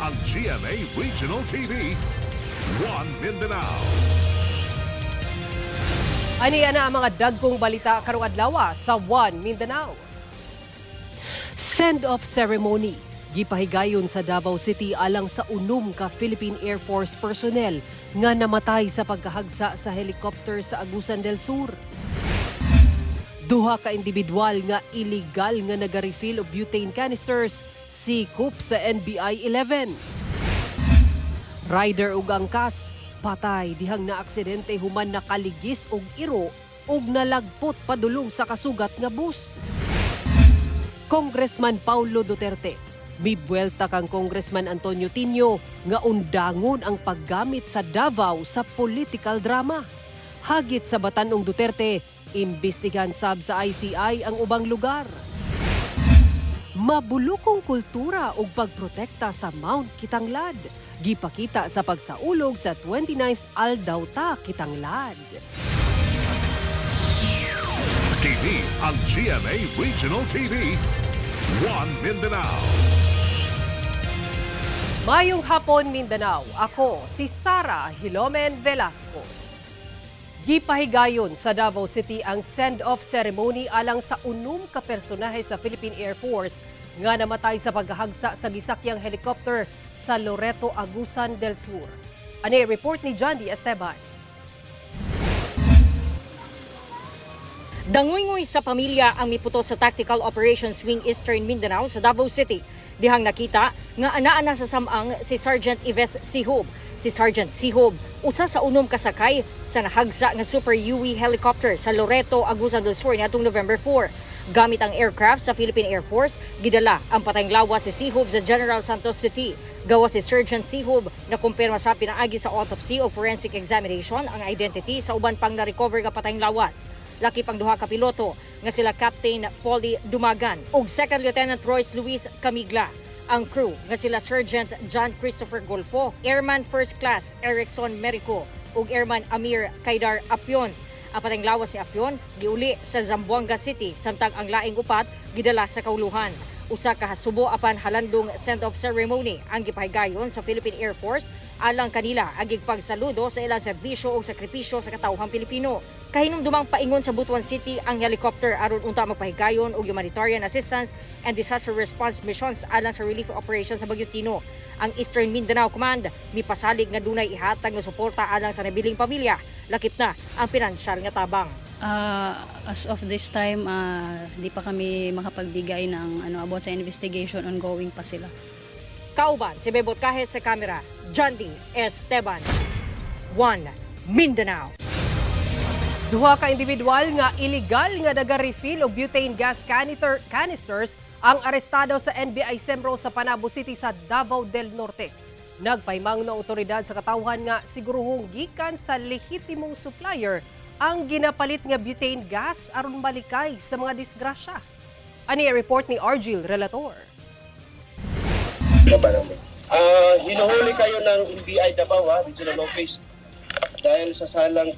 ang GMA Regional TV, One Mindanao. Aniya na ang mga dagkong balita karong adlaw sa One Mindanao. Send-off ceremony gipahigayon sa Davao City alang sa unom ka Philippine Air Force personnel nga namatay sa pagkahagsa sa helicopter sa Agusan del Sur. Duha ka individual nga illegal nga naga-refill of butane canisters sikop sa NBI 11. Rider ug angkas patay dihang na aksidente human nakaligis og iro ug nalagpot padulong sa kasugat nga bus. Congressman Paulo Duterte mibuelta kang Congressman Antonio Tinio nga undangon ang paggamit sa Davao sa political drama. Hagit sa Batanong Duterte, imbestigahan sab sa ICI ang ubang lugar. Mabulukong kultura ug pagprotekta sa Mount Kitanglad. Gipakita sa pagsaulog sa 29th Aldauta Kitanglad. Kini ang GMA Regional TV, One Mindanao. Mayong hapon Mindanao, ako si Sara Hilomen Velasco. Gipahigayon sa Davao City ang send-off ceremony alang sa unom ka personahe sa Philippine Air Force nga namatay sa paghahagsa sa gisakyang helicopter sa Loreto, Agusan del Sur. Ani report ni John D. Esteban. Dangoy-ngoy sa pamilya ang miputo sa Tactical Operations Wing Eastern Mindanao sa Davao City. Dihang nakita nga anaa sa samang si Sergeant Yves Sihob. Si Sergeant Sihob, usa sa unom kasakay sa nahagsa nga Super UE helicopter sa Loreto, Agusan del Sur niadtong November 4. Gamit ang aircraft sa Philippine Air Force, gidala ang patayng lawas si Sihob sa General Santos City. Gawa si Sergeant Sihob na kumpirma sa pinaagi sa autopsy o forensic examination ang identity sa uban pang na-recover nga patayng lawas. Lakip ang duha ka piloto nga sila Captain Polly Dumagan ug Second Lieutenant Royce Luis Camigla. Ang crew nga sila Sergeant John Christopher Golfo, Airman First Class Erickson Merico ug Airman Amir Kaidar Apion. Ang patayng lawas si Apion giuli sa Zamboanga City samtang ang laing upat gidala sa kauluhan. Usa ka hasubo apan halandong send-off ceremony ang gipahigayon sa Philippine Air Force alang kanila ang gigpagsaludo sa ilang serbisyo o sakripisyo sa katawhang Pilipino. Kahinumdumang paingon sa Butuan City ang helicopter aron unta magpahigayon og humanitarian assistance and disaster response missions alang sa relief operation sa Bagyong Tino. Ang Eastern Mindanao Command mipasalig nga dunay ihatag nga suporta alang sa nabiling pamilya, lakip na ang pinansyal nga tabang. As of this time, di pa kami makapagbigay ng about sa investigation, ongoing pa sila. Kauban, si Bebot Kahes sa kamera, John D. Esteban, One Mindanao. Duha ka individual nga illegal nga naga-refill og butane gas canisters ang arestado sa NBI Sembro sa Panabo City sa Davao del Norte. Nagpaymang na otoridad sa katawhan nga siguruhong gikan sa lehitimong supplier ang ginapalit nga butane gas aron malikay sa mga disgrasya. Ani report ni Argil Relator. Hinuhuli kayo ng NBI Davao Regional Office dahil sa salang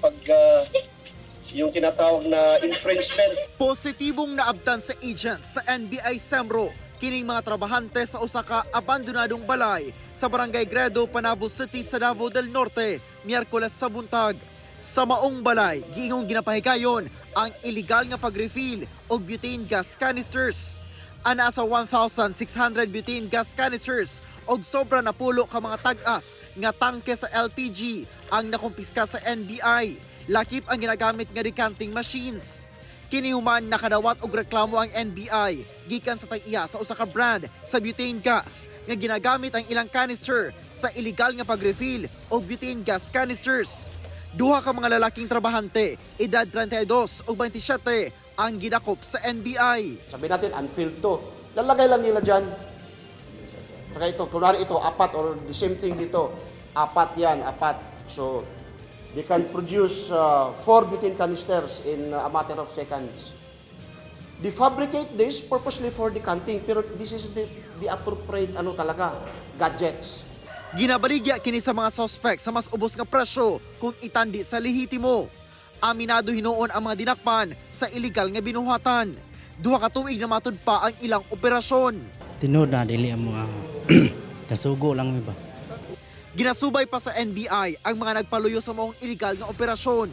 yung tinatawag na infringement. Positibong naabtan sa agents sa NBI Sembro kining mga trabahante sa usa ka abandonadong balay sa Barangay Gredo, Panabo City sa Davao del Norte, Miyerkules sa buntag. Sa maong balay, giingong ginapahigayon ang illegal nga pag-refill og butane gas canisters. Ana sa 1,600 butane gas canisters og sobra na pulo ka mga tag-as nga tangke sa LPG ang nakumpiska sa NBI. Lakip ang ginagamit nga decanting machines. Kinihuman nakadawat og reklamo ang NBI gikan sa tag-iya sa usa ka brand sa butane gas nga ginagamit ang ilang canister sa illegal nga pag-refill og butane gas canisters. Duha ka mga lalaking trabahante, edad 32 o 27 ang ginakop sa NBI. Sabi natin, unfilled to. Lalagay lang nila dyan. Saka ito, kunwari ito, apat or the same thing dito. Apat yan, apat. So, they can produce 4 butane canisters in a matter of seconds. They fabricate this purposely for decanting, pero this is the appropriate gadgets. Ginabaligya kini sa mga suspect sa mas ubos nga presyo kung itandi sa lehitimo. Aminado hinuon ang mga dinakpan sa illegal nga binuhatan. Duha ka tuig na matud pa ang ilang operasyon. Tinuod na dili ang mga Kasugo lang mi ba? Ginasubay pa sa NBI ang mga nagpaluyo sa maong illegal na operasyon.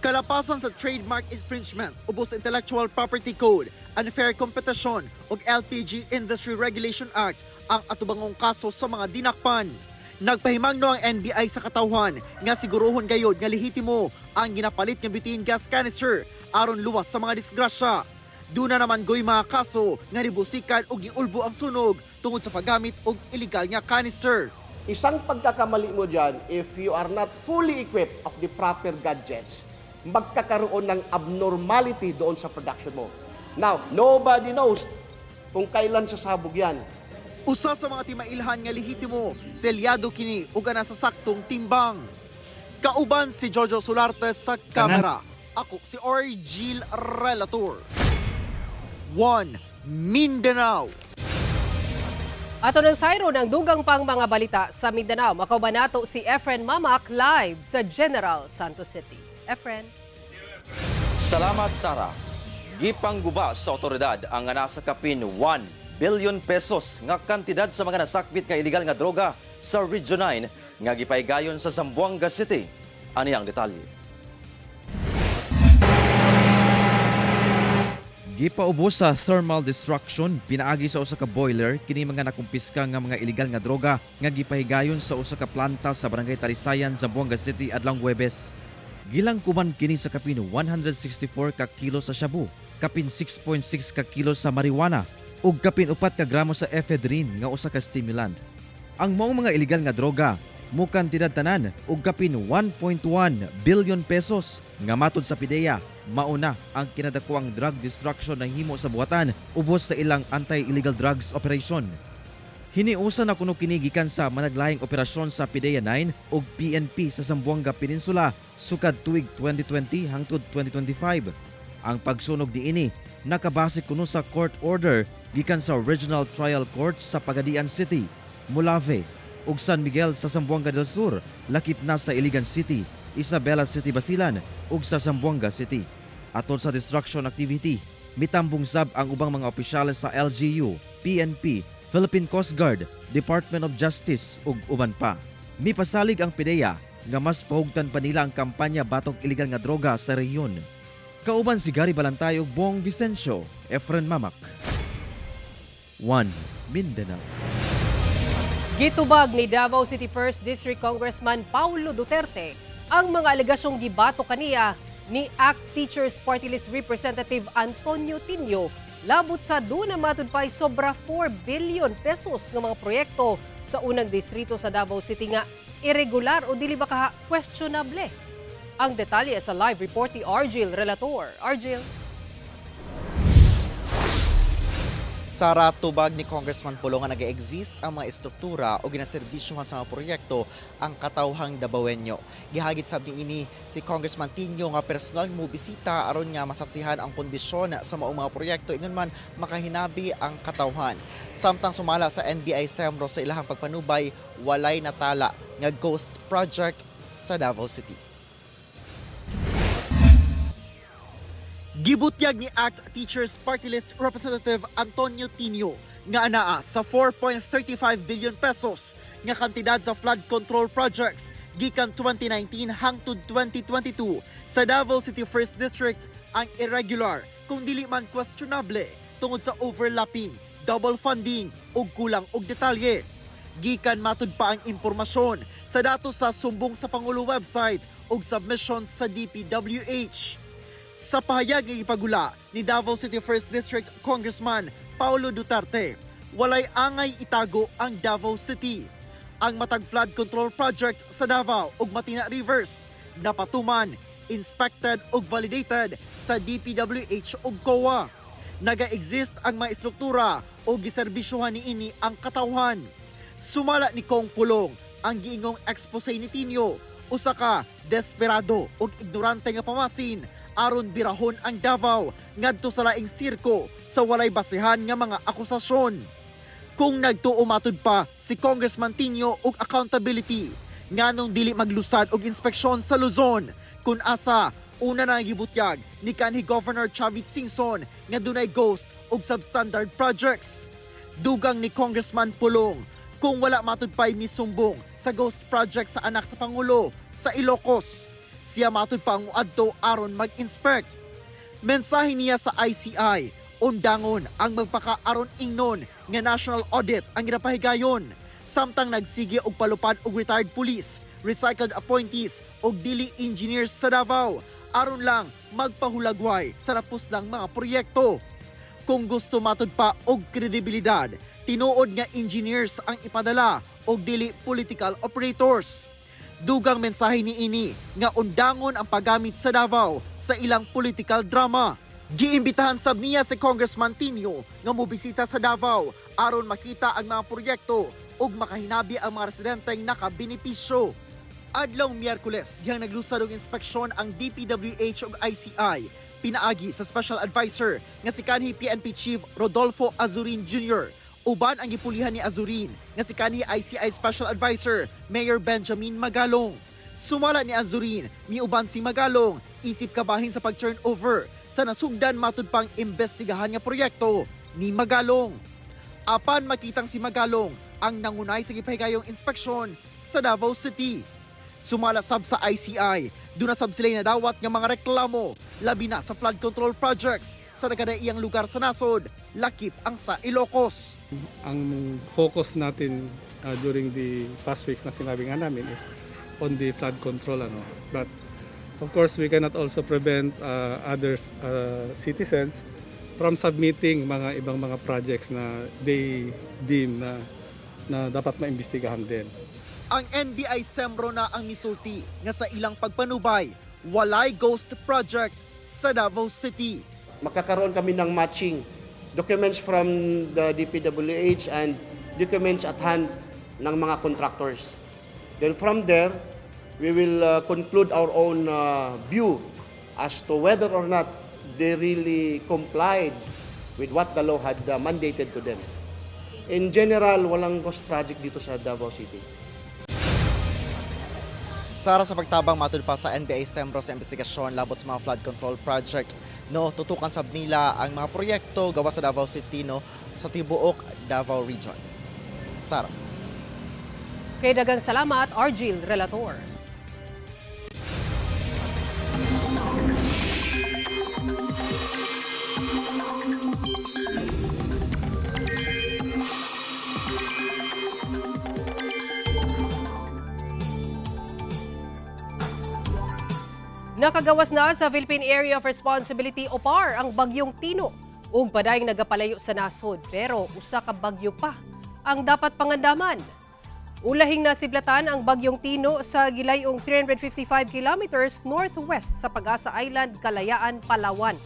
Kalapasan sa trademark infringement, ubos sa Intellectual Property Code, Unfair Competition ug LPG Industry Regulation Act ang atubangong kaso sa mga dinakpan. Nagpahimangno ang NBI sa katawhan nga siguruhon gayod nga lehitimo ang ginapalit nga butane gas canister aron luwas sa mga disgrasya. Duna naman goy mga kaso nga nibusikan ug giulbo ang sunog tungod sa paggamit og illegal nga canister. Isang pagkakamali mo dyan, if you are not fully equipped of the proper gadgets, magkakaroon ng abnormality doon sa production mo. Now, nobody knows kung kailan sasabog yan. Usa sa mga timailhan nga lehitimo, selyado kini ug ana sa saktong timbang. Kauban si Jojo Solarte sa kamera. Ako si Orgil Relator. 1 Mindanao. Ato ng sayro ng dugang pang mga balita sa Mindanao. Makabanato si Efren Mamak live sa General Santos City. Efren. Salamat, Sarah. Gipangguba sa otoridad ang nasa kapin 1 billion pesos nga kantidad sa mga nasakbit nga illegal nga droga sa Region 9 nga gipaygayon sa Zamboanga City. Ani ang detalye. Gipaubos sa thermal destruction pinaagi sa usa ka boiler kini mga nakumpiska nga mga illegal nga droga nga gipahigayon sa usa ka planta sa Barangay Talisayan, Zamboanga City adlang Huwebes. Gilangkuman kini sa kapin 164 ka kilo sa shabu, kapin 6.6 ka kilo sa marijuana ug kapin 4 ka gramo sa ephedrine nga usa ka stimulant. Ang maong mga illegal nga droga mukantidad tanan ug kapin 1.1 billion pesos nga matud sa PIDEA mauna ang kinadakuang drug destruction na himo sa buhatan ubos sa ilang anti-illegal drugs operation. Hiniusa na kuno kini gikan sa managlayang operasyon sa PIDEA 9 ug PNP sa Zamboanga Peninsula sukad tuig 2020 hangtod 2025. Ang pagsunog diini nakabase kuno sa court order gikan sa Regional Trial Court sa Pagadian City, Molave ug San Miguel sa Zamboanga del Sur, lakip na sa Iligan City, Isabela City, Basilan ug sa Zamboanga City. Atol sa destruction activity, mitambong sab ang ubang mga opisyales sa LGU, PNP, Philippine Coast Guard, Department of Justice ug uban pa. Mipasalig ang PIDEA nga mas pahugtan pa nila ang kampanya batok illegal nga droga sa rehiyon. Kauban si Gary Balantay ug Bong Vicencio, Efren Mamak. 1 Mindanao. Gitubag ni Davao City 1st District Congressman Paulo Duterte ang mga alegasyong gibato kaniya ni ACT Teachers Party List Representative Antonio Tinio labot sa duna matud pay sobra 4 billion pesos ng mga proyekto sa unang distrito sa Davao City nga irregular o dili ba ka questionable. Ang detalye sa live report ni Argil Relator. Argil. Sara, tubag ni Congressman Pulong nga nag-exist ang mga estruktura o ginaserbisyuhan sa mga proyekto ang katawhang Dabawenyo. Gihagit sab niini si Congressman Tinio nga personal mo bisita aron nga masaksihan ang kondisyon sa maong mga proyekto ingon man makahinabi ang katawhan. Samtang sumala sa NBI Semro sa ilahang pagpanubay, walay natala nga ghost project sa Davao City. Gibutyag ni ACT Teachers Party List Representative Antonio Tinio nga anaa sa 4.35 billion pesos nga kantidad sa flood control projects gikan 2019 hangtod 2022 sa Davao City 1st District ang irregular kung dili man questionable tungod sa overlapping, double funding ug kulang og detalye. Gikan matud pa ang impormasyon sa datos sa sumbong sa Pangulo website ug submission sa DPWH. Sa pahayag ng ipagula ni Davao City 1st District Congressman Paulo Duterte, walay angay itago ang Davao City. Ang matag flood control project sa Davao ug Matina Rivers napatuman, inspected ug validated sa DPWH ug COA. Naga-exist ang mga estruktura o giserbisyuhan niini ang katawhan. Sumala ni Kong Pulong ang giingong expose ni Tinio, usa ka desperado ug ignorante nga pamasin aron birahon ang Davao ngadto sa laing sirko sa walay basehan nga mga akusasyon. Kung nagtuo matud pa si Congressman Tinio og accountability, nganong dili maglusad og inspeksyon sa Luzon kun asa una na gibutyag ni kanhi Governor Chavit Singson nga dunay ghost og substandard projects. Dugang ni Congressman Pulong, Kung wala matudpay misumbong sa ghost project sa anak sa Pangulo sa Ilocos, siya matud pa ang adto aron mag-inspect. Mensahe niya sa ICI, undangon ang magpaka-aron ingnon nga national audit ang ginapahigayon. Samtang nagsige og palupad og retired police, recycled appointees og dili engineers sa Davao aron lang magpahulagway sa napus ng mga proyekto. Kung gusto matud pa og kredibilidad, tinuod nga engineers ang ipadala og dili political operators. Dugang mensahe ni ini nga undangon ang paggamit sa Davao sa ilang political drama. Giimbitahan sab niya si Congressman Tinio nga mobisita sa Davao aron makita ang mga proyekto ug makahinabi ang mga residenteng nakabenepisyo. Adlaw Miyerkules, dihang naglusad og inspeksyon ang DPWH ug ICI, pinaagi sa Special Advisor nga si kanhi PNP Chief Rodolfo Azurin Jr. Uban ang gipulihan ni Azurin nga si kanhi ICI Special Advisor Mayor Benjamin Magalong. Sumala ni Azurin, miuban si Magalong, isip kabahin sa pag-turnover sa nasugdan matud pang imbestigahan nga proyekto ni Magalong. Apan makitang si Magalong ang nangunay sa gipahigayong inspeksyon sa Davao City. Sumala sab sa ICI, doon na sab sila nadawat nga mga reklamo, labi na sa flood control projects sa nagkadaiyang lugar sa nasod, lakip ang sa Ilocos. Ang focus natin during the past weeks na sinabi nga namin is on the flood control. But of course, we cannot also prevent other citizens from submitting mga ibang mga projects na they deem na dapat maimbestigahan din. Ang NBI Sembro na ang misulti nga sa ilang pagpanubay, walay ghost project sa Davao City. Magkakaroon kami ng matching documents from the DPWH and documents at hand ng mga contractors. Then from there, we will conclude our own view as to whether or not they really complied with what the law had mandated to them. In general, walang ghost project dito sa Davao City. Sara sa pagtabang matud pa sa NBI Sembro sa investigasyon labot sa mga flood control project, no, tutukan sab nila ang mga proyekto gawa sa Davao City, no, sa tibuok Davao region. Sara. Kay dagang salamat, Argil Relator. Nakagawas na sa Philippine Area of Responsibility o PAR ang bagyong Tino ug padayong nagapalayo sa nasod, pero usa ka bagyo pa ang dapat pangandaman. Ulahing nasiblatan ang bagyong Tino sa gilayong 355 kilometers northwest sa Pag-asa Island, Kalayaan, Palawan.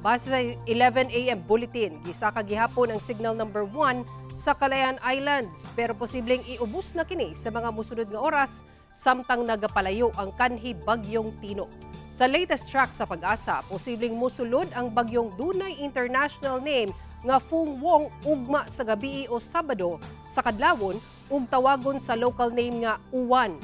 Base sa 11 AM bulletin, gisaka gihapon ang signal number 1 sa Kalayaan Islands, pero posibleng iubos na kini sa mga mosunod nga oras samtang nagapalayo ang kanhi bagyong Tino. Sa latest track sa Pag-asa, posibleng musulod ang bagyong dunay international name nga Fung Wong ugma sa gabi o Sabado sa kadlawon ug tawagon sa local name nga Uwan.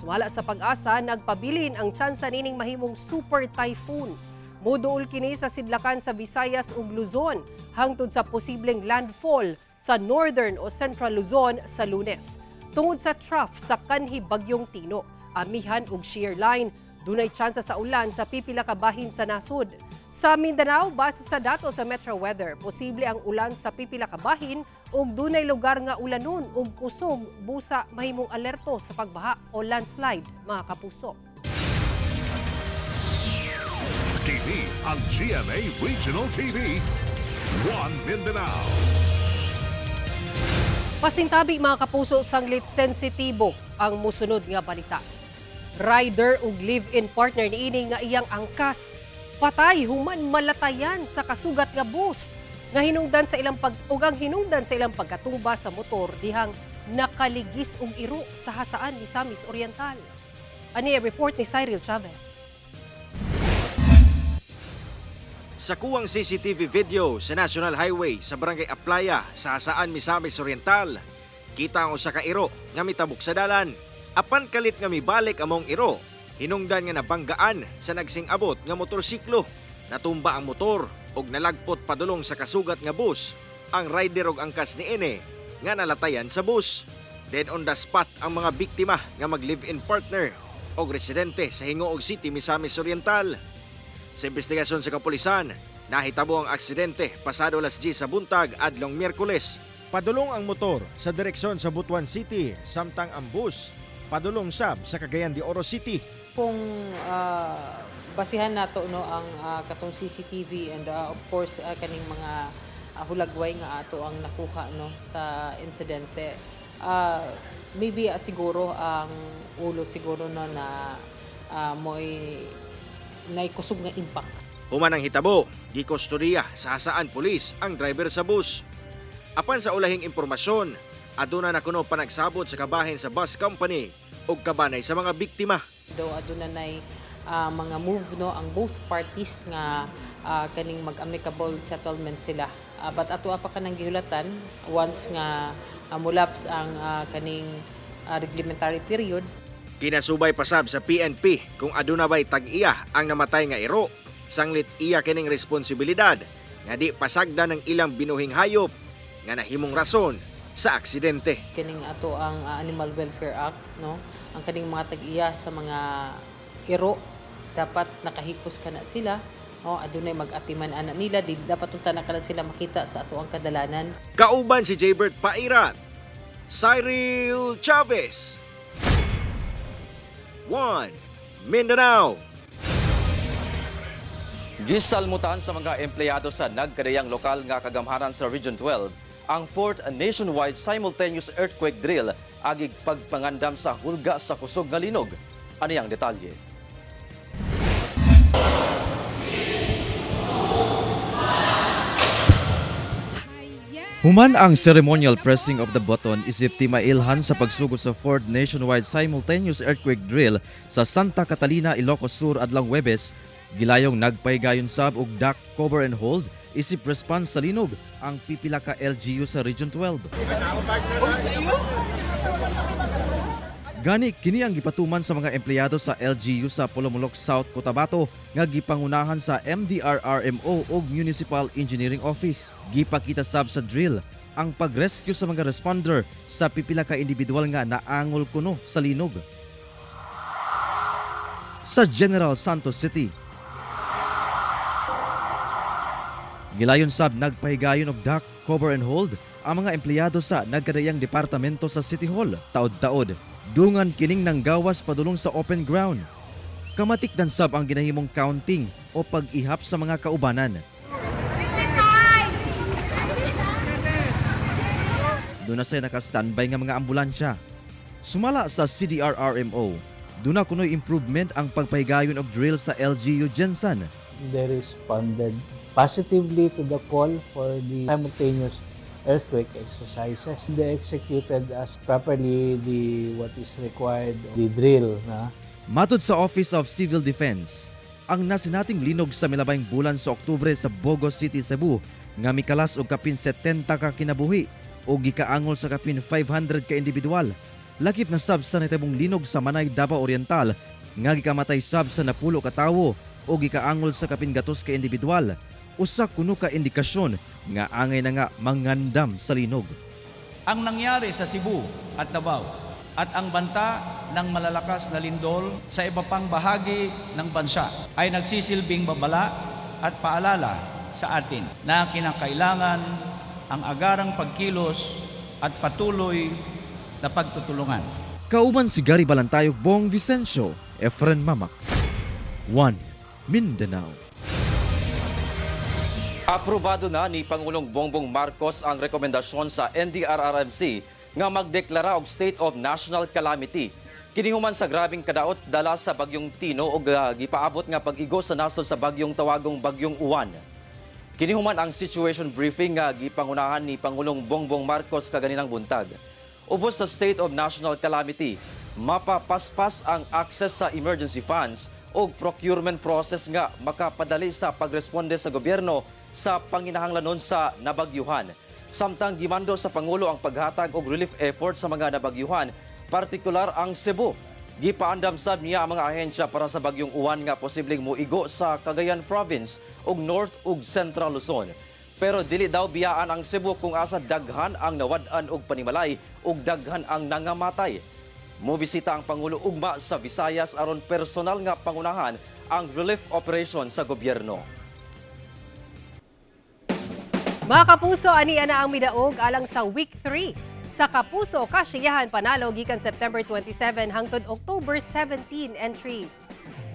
Sumala sa Pag-asa, nagpabilin ang tsansa nining mahimong super typhoon. Moduol kini sa sidlakan sa Visayas ug Luzon hangtod sa posibleng landfall sa northern o central Luzon sa Lunes. Tungod sa trough sa kanhi bagyong Tino, amihan ug shear line, dunay tsansa sa ulan sa pipila ka bahin sa nasod. Sa Mindanao, base sa datos sa Metro Weather, posible ang ulan sa pipila ka bahin ug dunay lugar nga ulanon ug kusog busa mahimong alerto sa pagbaha o landslide, mga kapuso. TV ang GMA Regional TV, One Mindanao. Pasintabi mga kapuso, sanglit sensitibo ang musunod nga balita. Rider ug live-in partner niini nga iyang angkas patay human malatayan sa kasugat nga bus nga hinungdan sa ilang hinungdan sa ilang pagkatumba sa motor dihang nakaligis og iro sa hasaan ni Misamis Oriental. Ani report ni Cyril Chavez. Sa kuwang CCTV video sa National Highway sa Barangay Aplaya sa hasaan Misamis Oriental, kita ang usa ka iro nga mitabok sa dalan. Apan kalit nga mibalik among iro, hinungdan nga nabanggaan sa nagsing-abot nga motorsiklo. Natumba ang motor ug nalagpot padulong sa kasugat nga bus ang rider ug angkas niini nga nalatayan sa bus. Dead on the spot ang mga biktima nga mag-live-in partner o residente sa Hingoog City, Misamis Oriental. Sa investigasyon sa kapulisan, nahitabo ang aksidente pasado alas 10 sa buntag adlong Miyerkules. Padulong ang motor sa direksyon sa Butuan City, samtang ang bus padulong sab sa Cagayan de Oro City. Kung basihan nato no ang katong CCTV and of course kaning mga hulagway nga ato ang nakuha no sa insidente, maybe siguro ang ulo siguro no na mo'y naikusog nga impact. Human ang hitabo, gikustodiya sa hasaan pulis ang driver sa bus. Apan sa ulahing impormasyon, aduna na kuno panagsabot sa kabahin sa bus company ug kabanay sa mga biktima. Aduna nay mga move no ang both parties nga kaning mag-amicable settlement sila. But ato pa kanang gihulatan once nga mulaps ang kaning reglementary period. Kinasubay pasab sa PNP kung aduna bay tag-iya ang namatay nga iro. Sanglit iya kining responsibilidad nga di pasagda ng ilang binuhing hayop nga nahimong rason sa aksidente. Kining ato ang Animal Welfare Act no, ang kaning mga tag-iya sa mga iro dapat nakahipos kana sila. O adunay mag-atiman ana nila, di dapat unta na kana sila makita sa ato ang kadalanan. Kauban si Jaybert Pairat, Cyril Chavez, 1 Mindanao. Gisalmutan sa mga empleyado sa nagkadayang lokal nga kagamhanan sa Region 12 ang 4th nationwide simultaneous earthquake drill agig pagpangandam sa hulga sa kusog nga linog. Ano yang detalye? Human ang ceremonial pressing of the button isip timailhan sa pagsugod sa 4th nationwide simultaneous earthquake drill sa Santa Catalina, Ilocos Sur adlang Huwebes, gilayong nagpaygayon sab og duck cover and hold isip response sa linog ang pipila ka LGU sa Region 12. Gani kini ang gipatuman sa mga empleyado sa LGU sa Polomolok South, Cotabato nga gipangunahan sa MDRRMO ug Municipal Engineering Office. Gipakita sab sa drill ang pag-rescue sa mga responder sa pipila ka individual nga naangol kuno sa linog. Sa General Santos City, gilayon sab nagpahigayon og duck cover and hold ang mga empleyado sa nagkadayang departamento sa City Hall taod-taod. Dungan kining nang gawas padulong sa open ground. Kamatikdan sab ang ginahimong counting o pag-ihap sa mga kaubanan. Doon na say naka-standby nga mga ambulansya. Sumala sa CDRRMO, doon na kuno'y improvement ang pagpahigayon of drill sa LGU Jensen. They responded positively to the call for the simultaneous earthquake exercises. They executed as properly what is required, the drill. Matod sa Office of Civil Defense, ang nasinating linog sa milabayng bulan sa Oktubre sa Bogo City, Cebu, nga mikalas og kapin 70 ka kinabuhi o gikaangol sa kapin 500 ka individual. Lakip na sab sa nahitabong linog sa Manay, Davao Oriental, nga gikamatay sab sa 10 ka tawo o gikaangol sa kapin 100 ka individual. Usa kuno ka indikasyon nga angay na nga mangandam sa linog. Ang nangyari sa Cebu at Davao at ang banta ng malalakas na lindol sa iba pang bahagi ng bansa ay nagsisilbing babala at paalala sa atin na kinakailangan ang agarang pagkilos at patuloy na pagtutulungan. Kauban si Gary Balantayog, Bong Vicencio, Efren Mamak, 1 Mindanao. Aprobado na ni Pangulong Bongbong Marcos ang rekomendasyon sa NDRRMC nga magdeklara og state of national calamity. Kini human sa grabing kadaot dala sa bagyong Tino ug gipaabot nga pag-igo sa nasod sa bagyong tawagong bagyong Uwan. Kini human ang situation briefing nga gipangunahan ni Pangulong Bongbong Marcos kaganinang buntag. Ubos sa state of national calamity, mapapaspas ang access sa emergency funds o procurement process nga makapadali sa pagresponde sa gobyerno sa panginahanglanon sa nabagyuhan. Samtang gimando sa Pangulo ang paghatag og relief effort sa mga nabagyuhan, partikular ang Cebu. Gipaandam sab niya ang mga ahensya para sa bagyong Uwan nga posibleng muigo sa Cagayan Province ug North ug Central Luzon. Pero dili daw biyaan ang Cebu kung asa daghan ang nawad-an og panimalay ug daghan ang nangamatay. Mobisita ang Pangulo ugma sa Visayas aron personal nga pangunahan ang relief operation sa gobyerno. Mga kapuso, ani ana ang midaog alang sa Week 3 sa Kapuso Kasiyahan Panalo gikan September 27 hangtod October 17 entries.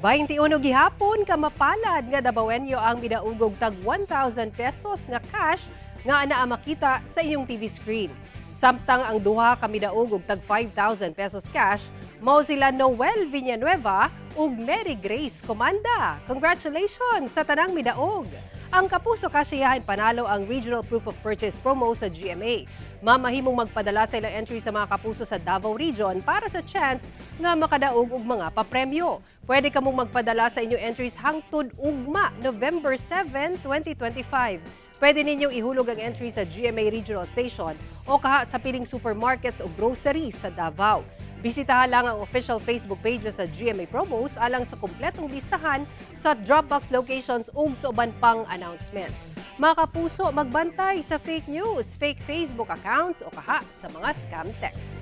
21 gihapon ka mapalad nga Dabawenyo ang midaugog tag 1,000 pesos nga cash nga anaa makita sa inyong TV screen. Samtang ang duha ka midaugog tag 5,000 pesos cash mao sila Noel Villanueva ug Mary Grace Comanda. Congratulations sa tanang midaog. Ang Kapuso Kasiyahan Panalo ang Regional Proof of Purchase promo sa GMA. Mamahimong magpadala sa ilang entry sa mga kapuso sa Davao Region para sa chance nga makadaog og mga papremyo. Pwede ka mong magpadala sa inyong entries hangtod ugma November 7, 2025. Pwede ninyong ihulog ang entry sa GMA Regional Station o kaha sa piling supermarkets o groceries sa Davao. Bisitahan lang ang official Facebook pages sa GMA Promos alang sa kumpletong listahan sa Dropbox locations ug sa uban pang announcements. Mga kapuso, magbantay sa fake news, fake Facebook accounts o kaha sa mga scam text.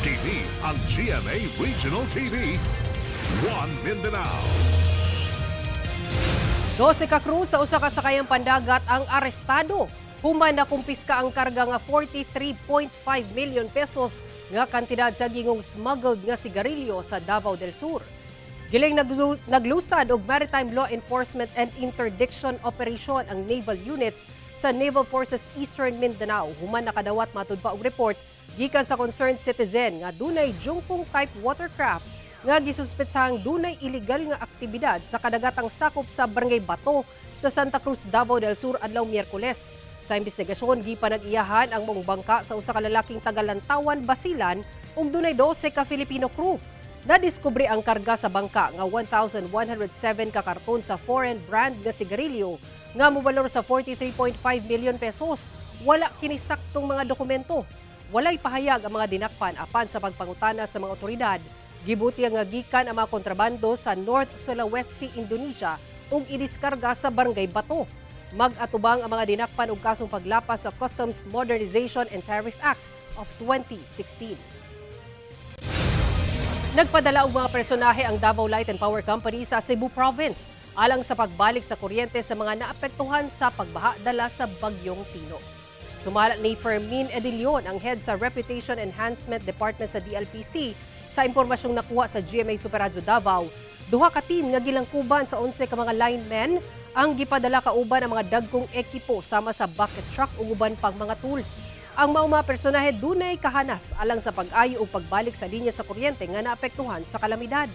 TV ang GMA Regional TV. One Mindanao. 12 ka crew sa usa ka sakayang pandagat ang arestado. Human na kumpiska ang karga nga 43.5 million pesos nga kantidad sa gingong smuggled nga sigarilyo sa Davao del Sur. Giling naglusad og Maritime Law Enforcement and Interdiction Operation ang naval units sa Naval Forces Eastern Mindanao. Human nakadawat matud pa og report gikan sa concerned citizen nga dunay jungpong type watercraft nga gisuspetsahang dunay illegal nga aktibidad sa kadagatang sakop sa Barangay Bato sa Santa Cruz, Davao del Sur adlaw Miyerkules. Sa investigasyon, gipanag-iyahan ang mong bangka sa usa ka lalaking taga-Lantawan, Basilan ug dunay 12 ka Filipino crew. Nadiskubre ang karga sa bangka nga 1,107 ka karton sa foreign brand nga sigarilyo nga mobalor sa 43.5 million pesos. Wala kini saktong mga dokumento. Walay pahayag ang mga dinakpan apan sa pagpangutana sa mga otoridad. Gibuti nga gikan ang mga kontrabando sa North Sulawesi, Indonesia ug idiskarga sa Barangay Bato. Mag-atubang ang mga dinakpan og kasong paglapas sa Customs Modernization and Tariff Act of 2016. Nagpadala og mga personahe ang Davao Light and Power Company sa Cebu Province alang sa pagbalik sa kuryente sa mga naapektuhan sa pagbaha dala sa Bagyong Tino. Sumala ni Fermin Edilion, ang head sa Reputation Enhancement Department sa DLPC, sa impormasyong nakuha sa GMA Super Radio Davao. Duha ka team nga gilangkuban sa 11 ka mga linemen ang gipadala kauban ang mga dagkong ekipo sama sa bucket truck ug uban pang mga tools. Ang mga personahe dunay kahanas alang sa pag-ayo ug pagbalik sa linya sa kuryente nga naapektuhan sa kalamidad.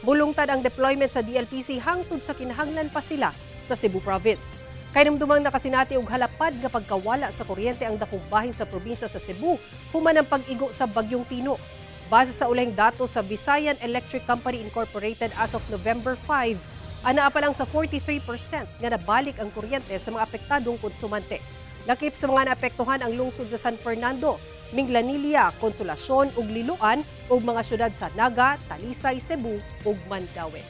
Bulungtad ang deployment sa DLPC hangtod sa kinahanglan pa sila sa Cebu Province. Kainumdumang nakasinati og halapad nga pagkawala sa kuryente ang dakong bahin sa probinsya sa Cebu human ang pag-igo sa Bagyong Tino. Base sa ulahing datos sa Visayan Electric Company Incorporated as of November 5, anaa pa lang sa 43% nga nabalik ang kuryente sa mga apektadong konsumante. Lakip sa mga naapektuhan ang lungsod sa San Fernando, Minglanilla, Consolacion ug Liloan ug mga syudad sa Naga, Talisay, Cebu ug Mandaue.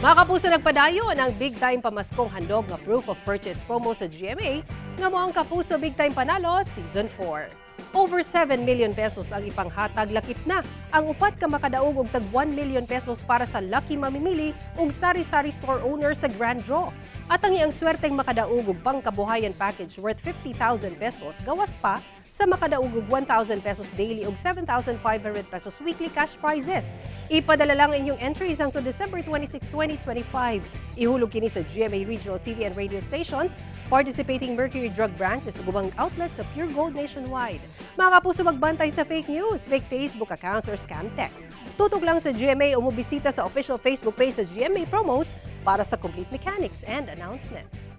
Mga kapuso, nagpadayon ang big time pamaskong handog nga proof of purchase promo sa GMA nga mo ang Kapuso Big Time Panalo Season 4. Over 7 million pesos ang ipanghatag, lakip na ang upat ka makadaog og tag 1 million pesos para sa lucky mamimili ug sari-sari store owner sa Grand Draw. At ang iyang swerteng makadaog og pangkabuhayan package worth 50,000 pesos gawas pa sa makadaog og 1,000 pesos daily ug 7,500 pesos weekly cash prizes. Ipadala lang inyong entries hangtod December 26, 2025. Ihulog kini sa GMA Regional TV and radio stations, participating Mercury Drug branches ug ubang outlets sa Pure Gold nationwide. Mga kapuso, magbantay sa fake news, fake Facebook accounts or scam text. Tutok lang sa GMA o mobisita sa official Facebook page sa GMA Promos para sa complete mechanics and announcements.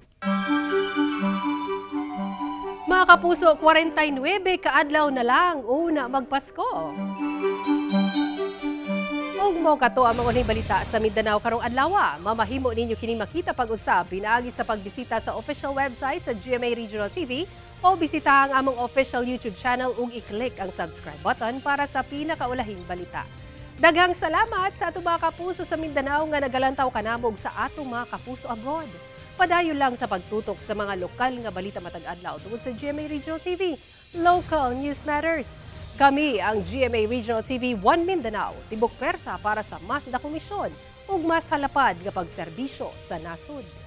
Mga kapuso, 49 kaadlaw na lang una magpasko. Ug mo kato ang mga balita sa Mindanao karong adlaw. Mamahimo ninyo kining makita pag-usab pinaagi sa pagbisita sa official website sa GMA Regional TV o bisita ang among official YouTube channel ug i-click ang subscribe button para sa pinakaulahing balita. Daghang salamat sa atong mga kapuso sa Mindanao nga nagalantaw kanamog sa atong mga kapuso abroad. Padayon lang sa pagtutok sa mga lokal nga balita matag adlaw tungod sa GMA Regional TV. Local News Matters. Kami ang GMA Regional TV 1 Mindanao, tibok pwersa para sa mas dakumisyon ug mas halapad nga pagserbisyo sa nasud.